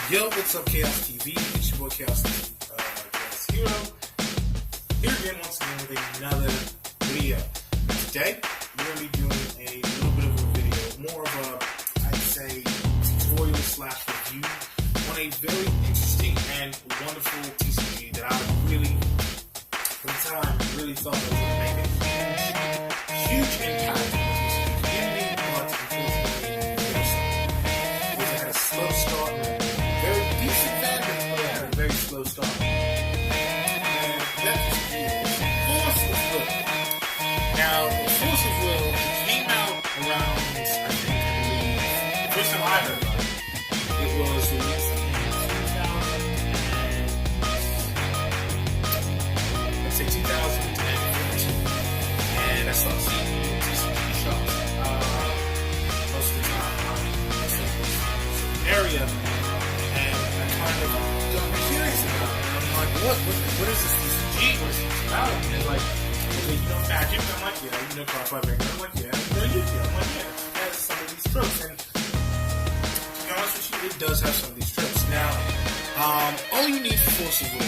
Yo, what's up, Chaos TV? It's your boy Chaos Hero. Here again, once again, with another video. Today, we're going to be doing a little bit of a video, more of a, I'd say, tutorial slash review on a very interesting and wonderful TCG that I really, for the time, really thought was going to make a huge impact on the TCG community, but unfortunately, it had a slow start. Very slow start. And that is Force of Will. Now, Force of Will came out around, I believe, first time I heard about it, it was released in 2014. And I started seeing TCG shops. Most of the time, I'm in the area, and I kind of curious about it. I'm like, what is this TCG? What is this about? And they're like, okay, you know Magic? I'm like, yeah. You know Card 5 Bank? I'm like, yeah. You know Yu-Gi-Oh? I'm like, yeah. It has some of these tropes. And to be honest with you, it does have some of these tropes. Now, all you need for Force of Will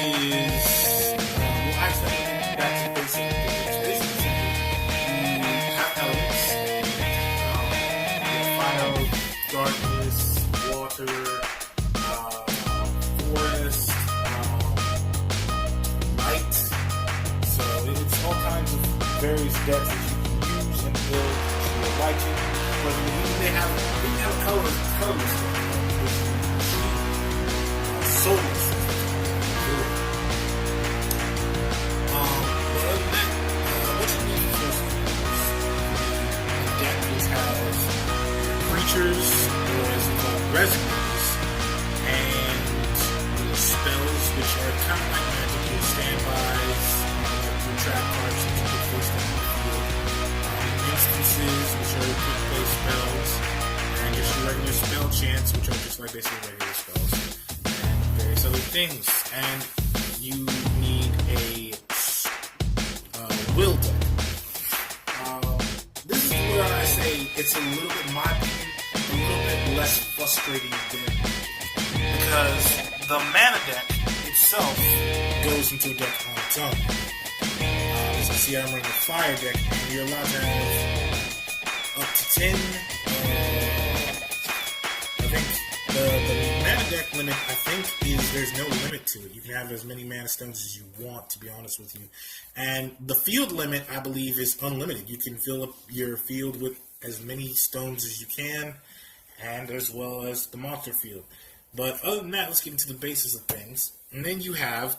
is, well, actually, that's the basic. It's basically simple. You have elements. Fire, darkness, water, forest, light. So it's all kinds of various decks that you can use and build to your liking. But they have colors, which soulless. But other than that, what you need is a deck which has creatures, or as we call resumes, and spells, which are kind of like magical standbys, your trap cards that you can place down the field, instances, which are quick play spells, and just your regular spell chants, which are just like basically regular spells, and various other things. And you need a will deck. This is where I say it's a little bit, in my opinion, a little bit less frustrating than, because the mana deck itself goes into a deck on its own. As you see, I'm running a fire deck, and you're allowed to have up to 10. I think the mana deck limit, is there's no limit to it. You can have as many mana stones as you want, to be honest with you. And the field limit, I believe, is unlimited. You can fill up your field with as many stones as you can, and as well as the monster field. But other than that, let's get into the basis of things. And then you have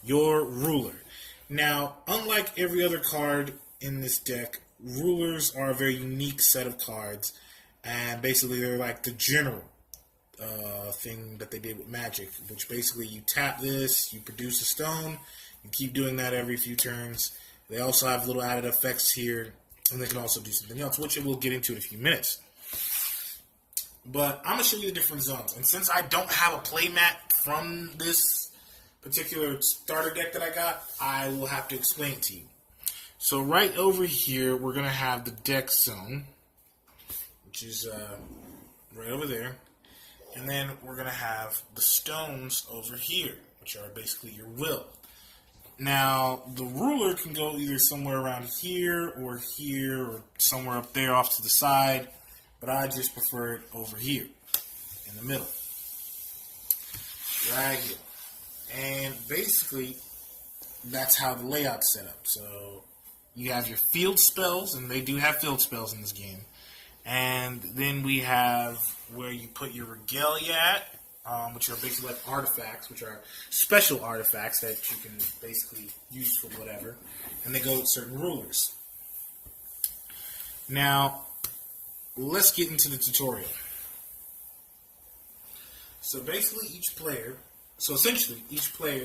your ruler. Now, unlike every other card in this deck, rulers are a very unique set of cards. And basically, they're like the general thing that they did with Magic, which basically you tap this, you produce a stone, you keep doing that every few turns. They also have little added effects here, and they can also do something else, which we'll get into in a few minutes. But I'm going to show you the different zones. And since I don't have a playmat from this particular starter deck that I got, I will have to explain it to you. So right over here, we're going to have the deck zone, which is right over there. And then we're going to have the stones over here, which are basically your will. Now, the ruler can go either somewhere around here, or somewhere up there off to the side. But I just prefer it over here, in the middle. Right here. And basically, that's how the layout's set up. So, you have your field spells, and they do have field spells in this game. And then we have where you put your regalia at, which are basically like artifacts, which are special artifacts that you can basically use for whatever. And they go with certain rulers. Now, let's get into the tutorial. So basically each player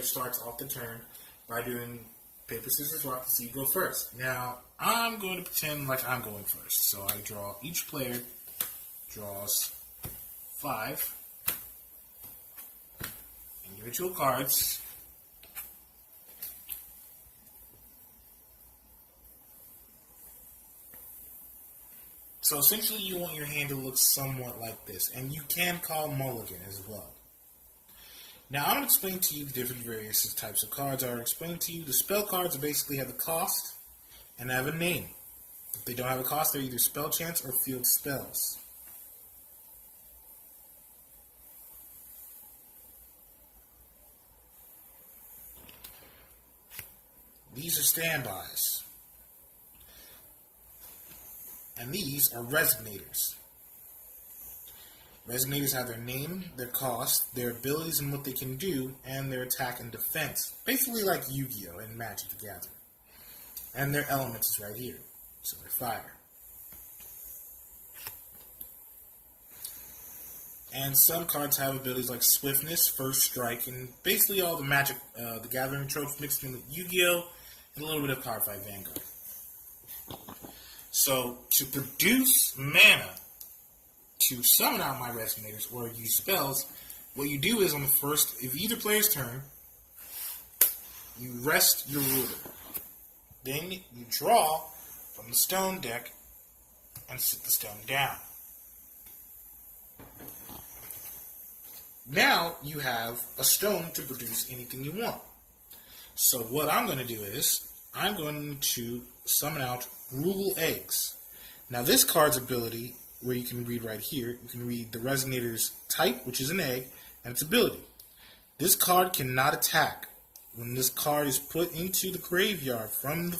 starts off the turn by doing paper, scissors, rock to see who go first. Now, I'm going to pretend like I'm going first. So I draw, each player draws 5 individual cards. So essentially you want your hand to look somewhat like this, and you can call mulligan as well. Now I'm going to explain to you the different various types of cards. I already explained to you the spell cards basically have a cost and have a name. If they don't have a cost, they're either spell chants or field spells. These are standbys. And these are resignators. Resignators have their name, their cost, their abilities and what they can do, and their attack and defense. Basically like Yu-Gi-Oh! And Magic the Gathering. And their elements is right here. So they're fire. And some cards have abilities like Swiftness, First Strike, and basically all the Magic the Gathering tropes mixed in with Yu-Gi-Oh! And a little bit of Cardfight Vanguard. So, to produce mana, to summon out my Resonators or use spells, what you do is on the first, if either player's turn, you rest your ruler. Then you draw from the stone deck and sit the stone down. Now you have a stone to produce anything you want. So what I'm going to do is, I'm going to summon out Rugal Eggs. Now this card's ability, where you can read right here, you can read the Resonator's type, which is an egg, and its ability. This card cannot attack. When this card is put into the graveyard from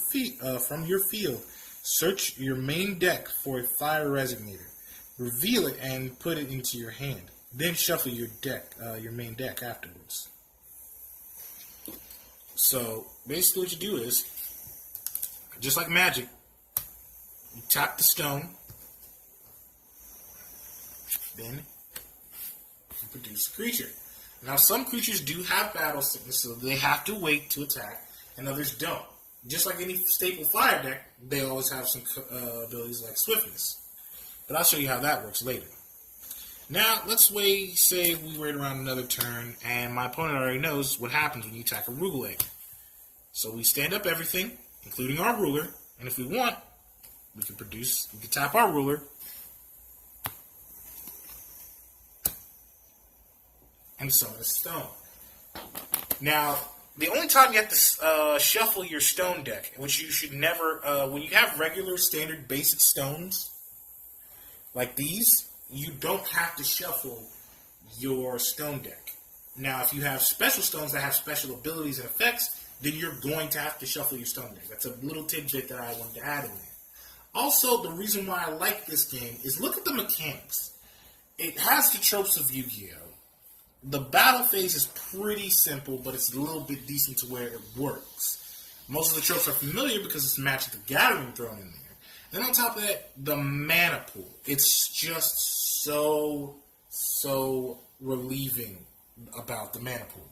your field, search your main deck for a fire Resonator. Reveal it and put it into your hand. Then shuffle your deck, your main deck afterwards. So basically what you do is, just like Magic, you tap the stone, then you produce a creature. Now some creatures do have battle sickness, so they have to wait to attack, and others don't. Just like any staple fire deck, they always have some abilities like Swiftness. But I'll show you how that works later. Now, let's say we wait around another turn, and my opponent already knows what happens when you attack a Rugal Egg. So we stand up everything, including our ruler, and if we want, we can tap our ruler, and summon a stone. Now, the only time you have to shuffle your stone deck, which you should never, when you have regular, standard, basic stones, like these, you don't have to shuffle your stone deck. Now, if you have special stones that have special abilities and effects, then you're going to have to shuffle your stone deck. That's a little tidbit that I wanted to add in there. Also, the reason why I like this game is look at the mechanics. It has the tropes of Yu-Gi-Oh! The battle phase is pretty simple, but it's a little bit decent to where it works. Most of the tropes are familiar because it's Magic the Gathering thrown in there. Then on top of that, the mana pool. It's just so relieving about the mana pool.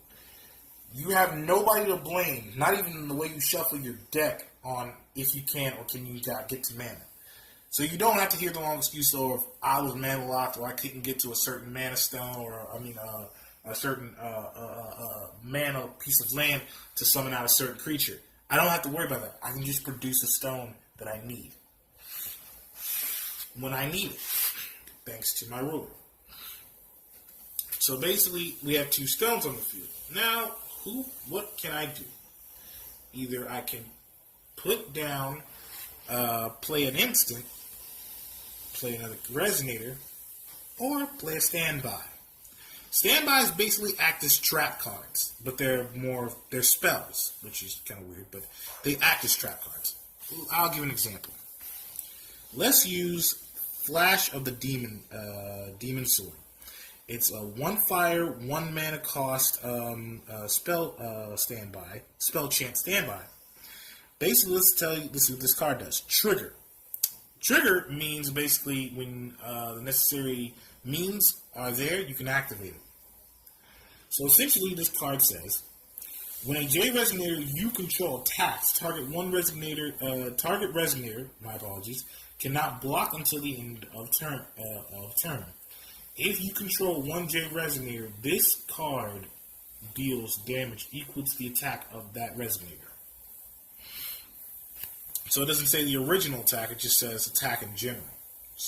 You have nobody to blame, not even the way you shuffle your deck on if you can or can you get to mana. So you don't have to hear the long excuse of I was mana locked or I couldn't get to a certain mana stone or a certain mana piece of land to summon out a certain creature. I don't have to worry about that. I can just produce a stone that I need when I need it, thanks to my ruler. So basically, we have two stones on the field. Now, what can I do? Either I can put down, play an instant, play another resonator, or play a standby. Standbys basically act as trap cards, but they're spells, which is kind of weird, but they act as trap cards. I'll give an example. Let's use Flash of the Demon Sword. It's a 1 fire, 1 mana cost spell chant standby. Basically, let's tell you this is what this card does. Trigger. Trigger means basically when the necessary means are there, you can activate it. So essentially, this card says, when a J Resonator you control attacks, target Resonator, my apologies, cannot block until the end of turn. If you control 1 J Resonator, this card deals damage equal to the attack of that Resonator. So it doesn't say the original attack, it just says attack in general.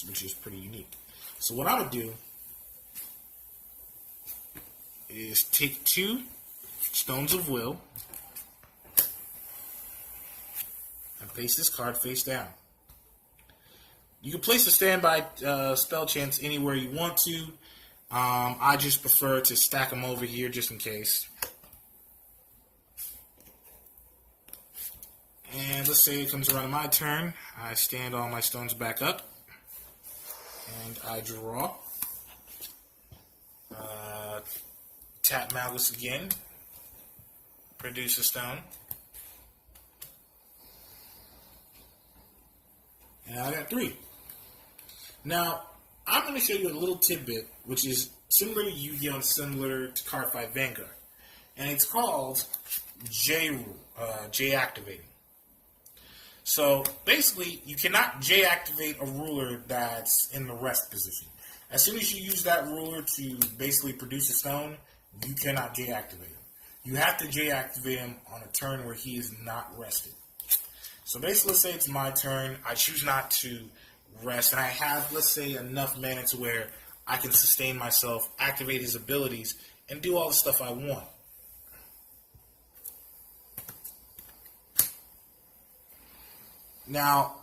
which is pretty unique. So what I would do is take 2 Stones of Will and place this card face down. You can place the standby spell chance anywhere you want to. I just prefer to stack them over here just in case. And let's say it comes around my turn. I stand all my stones back up. And I draw. Tap Malice again. Produce a stone. And I got 3. Now, I'm going to show you a little tidbit, which is similar to Yu-Gi-Oh! And similar to Card Fight Vanguard. And it's called J rule, J activating. So, basically, you cannot J activate a ruler that's in the rest position. As soon as you use that ruler to basically produce a stone, you cannot J activate him. You have to J activate him on a turn where he is not rested. So basically, let's say it's my turn. I choose not to rest, and I have, let's say, enough mana to where I can sustain myself, activate his abilities, and do all the stuff I want. Now,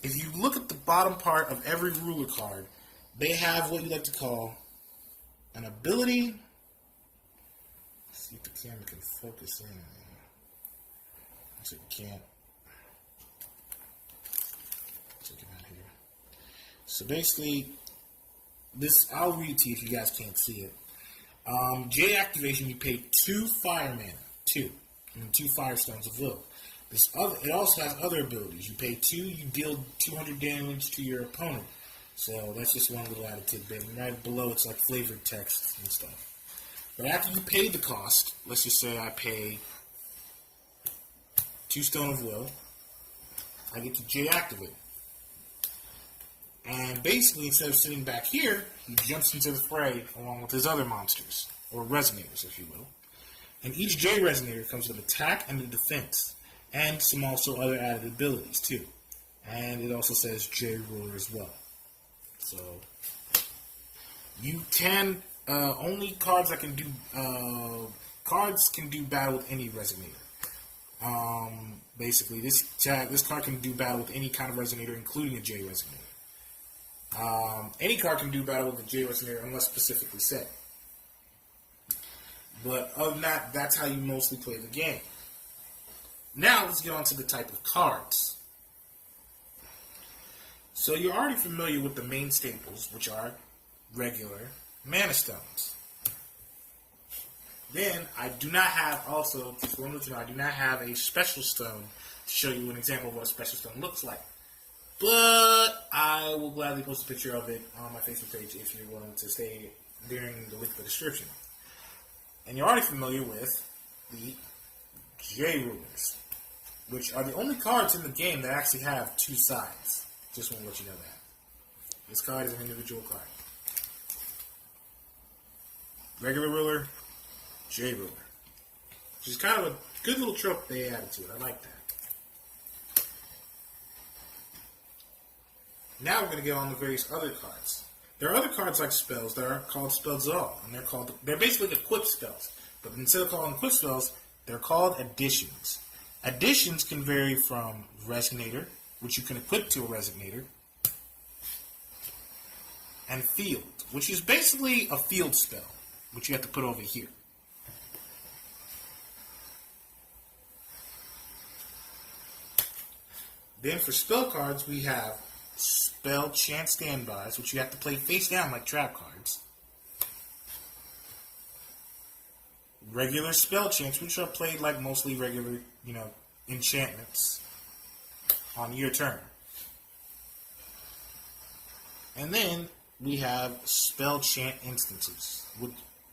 if you look at the bottom part of every ruler card, they have what you like to call an ability. Let's see if the camera can focus in. Looks like it can't. Check it out here. So basically, this, I'll read to you if you guys can't see it. J activation, you pay 2 fire mana, 2, and 2 fire stones of will. It also has other abilities. You pay 2, you deal 200 damage to your opponent. So that's just one little added tidbit. And right below, it's like flavored text and stuff. But after you pay the cost, let's just say I pay 2 Stone of Will, I get to J activate. And basically, instead of sitting back here, he jumps into the fray along with his other monsters, or resonators, if you will. And each J resonator comes with attack and a defense, and some also other added abilities too. And it also says J ruler as well. So you can only cards that can do cards can do battle with any resonator. Basically, this card can do battle with any kind of resonator, including a J resonator. Any card can do battle with a J resonator unless specifically said. But other than that, that's how you mostly play the game. Now let's get on to the type of cards. So you're already familiar with the main staples, which are regular mana stones. Then I do not have, also, just one to know, I do not have a special stone to show you an example of what a special stone looks like. But I will gladly post a picture of it on my Facebook page if you're willing to stay during the link in the description. And you're already familiar with the J rulers, which are the only cards in the game that actually have 2 sides. Just want to let you know that. This card is an individual card. Regular ruler, J ruler. Which is kind of a good little trope they added to it. I like that. Now we're going to get on the various other cards. There are other cards like spells that are called spells at all. And they're basically equip spells. But instead of calling them equip spells, they're called additions. Additions can vary from resonator, which you can equip to a resonator, and field, which is basically a field spell, which you have to put over here. Then for spell cards, we have spell chant standbys, which you have to play face down like trap cards. Regular spell chants, which are played like mostly regular, enchantments on your turn. And then we have spell chant instances, which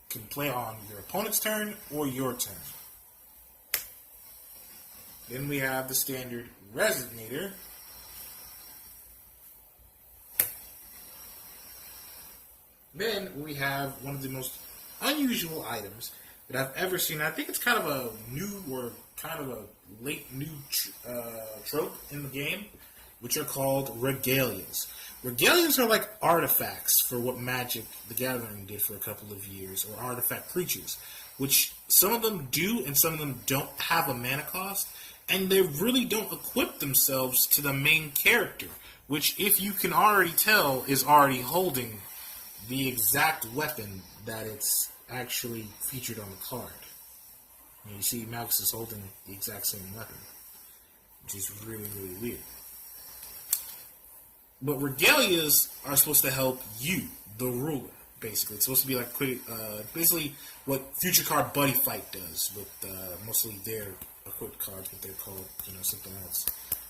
can play on your opponent's turn or your turn. Then we have the standard resonator. Then we have one of the most unusual items that I've ever seen. I think it's kind of a new or kind of a late new trope in the game, which are called regalias. Regalias are like artifacts for what Magic the Gathering did for a couple of years, or artifact creatures, which some of them do and some of them don't have a mana cost, and they really don't equip themselves to the main character, which, if you can already tell, is already holding the exact weapon that it's actually featured on the card. And you see Malgus is holding the exact same weapon, which is really, really weird. But regalias are supposed to help you, the ruler, basically. It's supposed to be like basically what Future Card Buddy Fight does with mostly their equipped cards, but they're called, something else.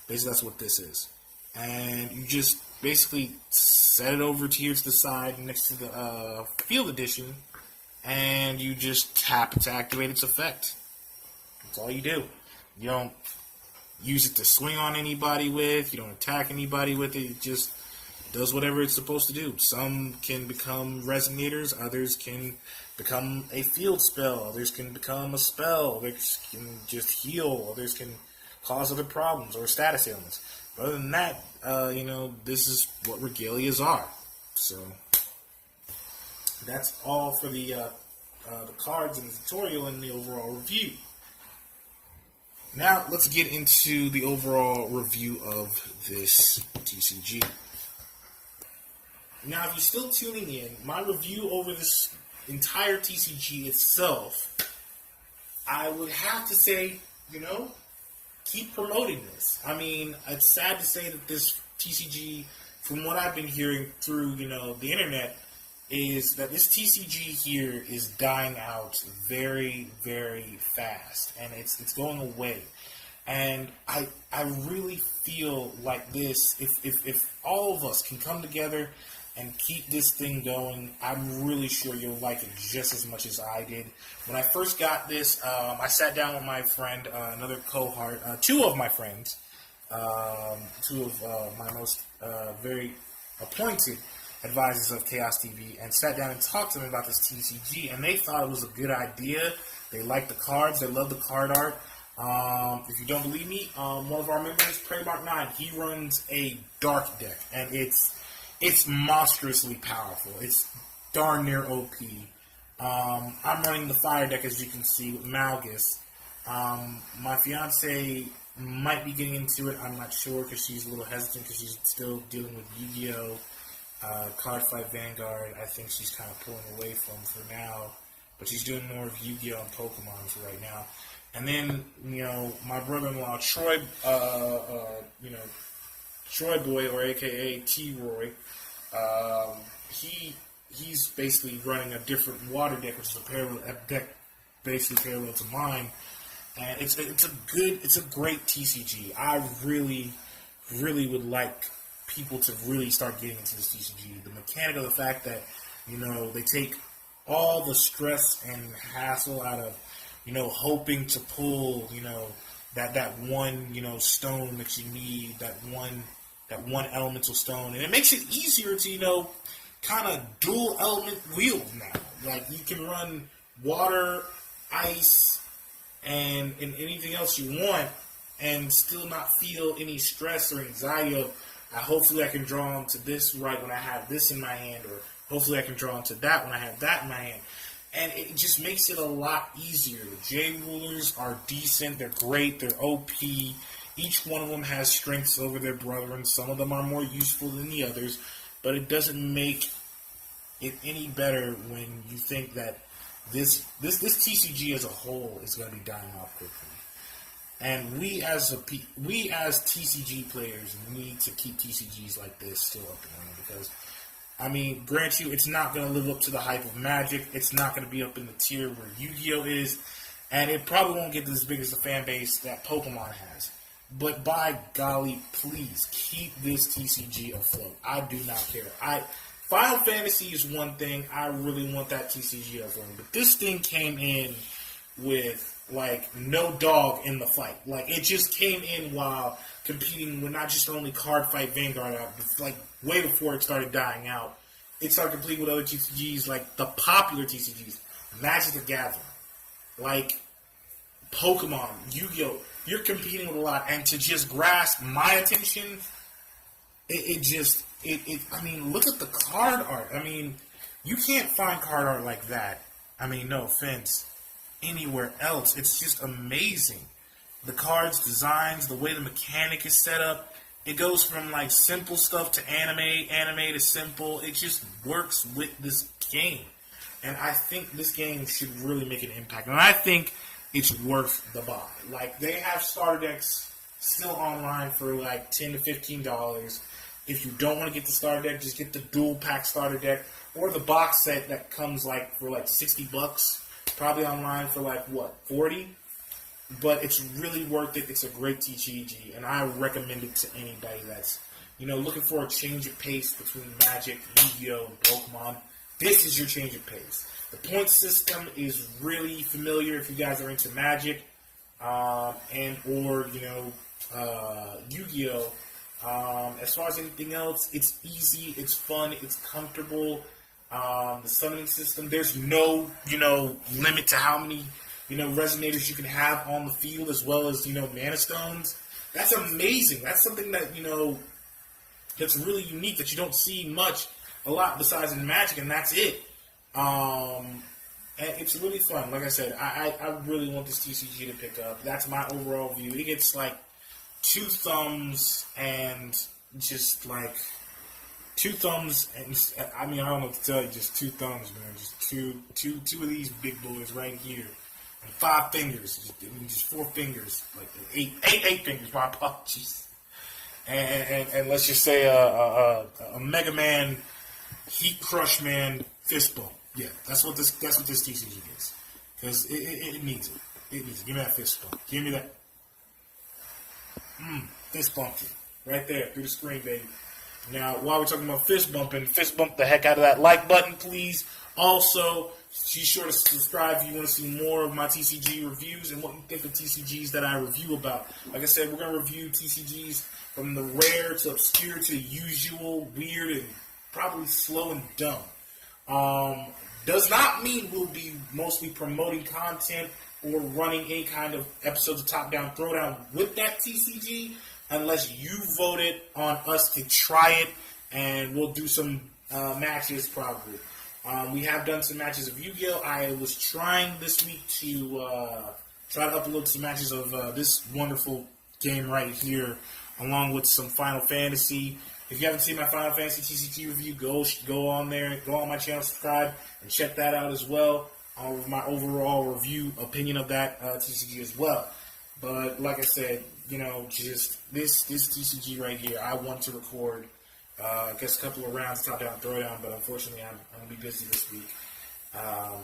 Basically, that's what this is. And you just basically set it over here to the side next to the Field Edition, and you just tap to activate its effect. That's all you do. You don't use it to swing on anybody with. You don't attack anybody with it. It just does whatever it's supposed to do. Some can become Resonators. Others can become a field spell. Others can become a spell. Others can just heal. Others can cause other problems or status ailments. But other than that, this is what regalias are. So that's all for the cards and the tutorial and the overall review. Now, let's get into the overall review of this TCG. Now, if you're still tuning in, my review over this entire TCG itself, I would have to say, keep promoting this. I mean, it's sad to say that this TCG, from what I've been hearing through, the internet, is that this TCG here is dying out very, very fast, and it's going away. And I really feel like this, if all of us can come together and keep this thing going, I'm really sure you'll like it just as much as I did. When I first got this, I sat down with my friend, another cohort, two of my friends, two of my most very appointed advisors of Chaos TV, and sat down and talked to them about this TCG, and they thought it was a good idea. They liked the cards. They loved the card art. If you don't believe me, one of our members, Praymark9, he runs a dark deck, and it's monstrously powerful. It's darn near OP. I'm running the fire deck, as you can see, with Malgus. My fiance might be getting into it. I'm not sure, because she's a little hesitant, because she's still dealing with Yu-Gi-Oh! Cardfight Vanguard, I think she's kind of pulling away from for now, but she's doing more of Yu-Gi-Oh! And Pokemon for right now. And then, my brother-in-law, Troy, Troy Boy, or AKA T-Roy, he's basically running a different water deck, which is a deck basically parallel to mine, and it's a great TCG. I really, really would like people to really start getting into this TCG. The mechanic of the fact that, they take all the stress and hassle out of, hoping to pull, that one, stone that you need, that one elemental stone. And it makes it easier to, kind of dual element wield now. Like, you can run water, ice, and anything else you want, and still not feel any stress or anxiety of, hopefully I can draw onto this right when I have this in my hand, or hopefully I can draw onto that when I have that in my hand. And it just makes it a lot easier. The J-Rulers are decent, they're great, they're OP. Each one of them has strengths over their brethren. Some of them are more useful than the others, but it doesn't make it any better when you think that this TCG as a whole is going to be dying off quickly. And we as TCG players need to keep TCGs like this still up and running, because, grant you, it's not going to live up to the hype of Magic. It's not going to be up in the tier where Yu-Gi-Oh! Is, and it probably won't get as big as the fan base that Pokemon has. But by golly, please keep this TCG afloat. I do not care. Final Fantasy is one thing. I really want that TCG afloat, but this thing came in with no dog in the fight. It just came in while competing with not just only Cardfight Vanguard out, but way before it started dying out. It started competing with other TCGs, the popular TCGs, Magic the Gathering, Pokemon, Yu-Gi-Oh! You're competing with a lot, and to just grasp my attention, I mean, look at the card art. I mean, you can't find card art like that. I mean, no offense, anywhere else. It's just amazing. The cards, designs, the way the mechanic is set up. It goes from like simple stuff to anime to simple. It just works with this game. And I think this game should really make an impact. And I think it's worth the buy. Like, they have starter decks still online for like $10 to $15. If you don't want to get the starter deck, just get the dual pack starter deck or the box set that comes like for like $60. Probably online for like what, 40? But it's really worth it. It's a great TCG, and I recommend it to anybody that's, looking for a change of pace between Magic, Yu-Gi-Oh, and Pokemon. This is your change of pace. The point system is really familiar if you guys are into Magic, and or Yu-Gi-Oh. As far as anything else, it's easy, it's fun, it's comfortable. The summoning system, there's no limit to how many resonators you can have on the field, as well as mana stones. That's amazing. That's something that that's really unique that you don't see a lot besides in Magic, and that's it. And it's really fun. Like I said, I really want this TCG to pick up. That's my overall view. It gets like 2 thumbs and just like 2 thumbs, and I mean, I don't know what to tell you. Just 2 thumbs, man. Just two of these big boys right here, and 5 fingers. Just 4 fingers, like eight fingers. My apologies. And let's just say a Mega Man, Heat Crush Man fist bump. Yeah, that's what this TCG is, because it needs it. It needs it. Give me that fist bump. Give me that fist bump right there through the screen, baby. Now, while we're talking about fist bumping, fist bump the heck out of that like button, please. Also, be sure to subscribe if you want to see more of my TCG reviews and what you think of TCGs that I review about. Like I said, we're going to review TCGs from the rare to obscure to usual, weird, and probably slow and dumb. Does not mean we'll be mostly promoting content or running any kind of episodes of Top Down Throwdown with that TCG, unless you voted on us to try it, and we'll do some matches probably. We have done some matches of Yu-Gi-Oh! I was trying this week to try to upload some matches of this wonderful game right here, along with some Final Fantasy. If you haven't seen my Final Fantasy TCG review, go on there, go on my channel, subscribe, and check that out as well. With my overall review opinion of that TCG as well. But like I said, just this TCG right here, I want to record, I guess, a couple of rounds of Top Down Throwdown, but unfortunately I'm going to be busy this week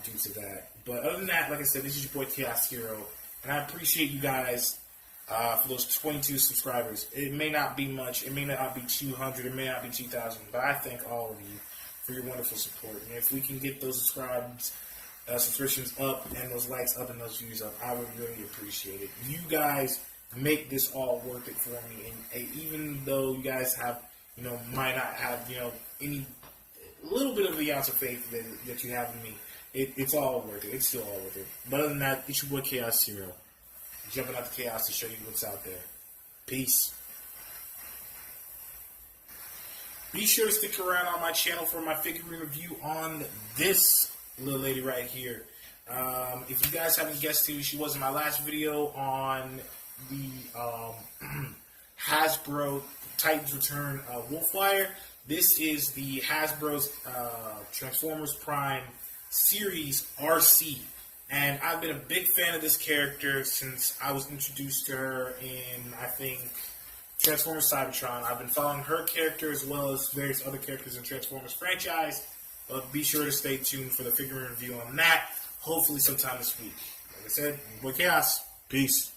due to that. But other than that, like I said, this is your boy Chaos Hero, and I appreciate you guys for those 22 subscribers. It may not be much, it may not be 200, it may not be 2,000, but I thank all of you for your wonderful support. And if we can get those subscriptions up and those likes up and those views up, I would really appreciate it. You guys make this all worth it for me, and even though you guys have, might not have, any little bit of the ounce of faith that you have in me, it's all worth it. It's still all worth it. But other than that, it's your boy Chaos Hero, jumping out the chaos to show you what's out there. Peace. Be sure to stick around on my channel for my figurine review on this little lady right here. If you guys haven't guessed who she was in my last video on the Hasbro Titans Return Wolfwire, this is the Hasbro's Transformers Prime Series RC. And I've been a big fan of this character since I was introduced to her in, I think, Transformers Cybertron. I've been following her character as well as various other characters in Transformers franchise. But be sure to stay tuned for the figurine review on that, hopefully sometime this week. Like I said, boy Chaos. Peace.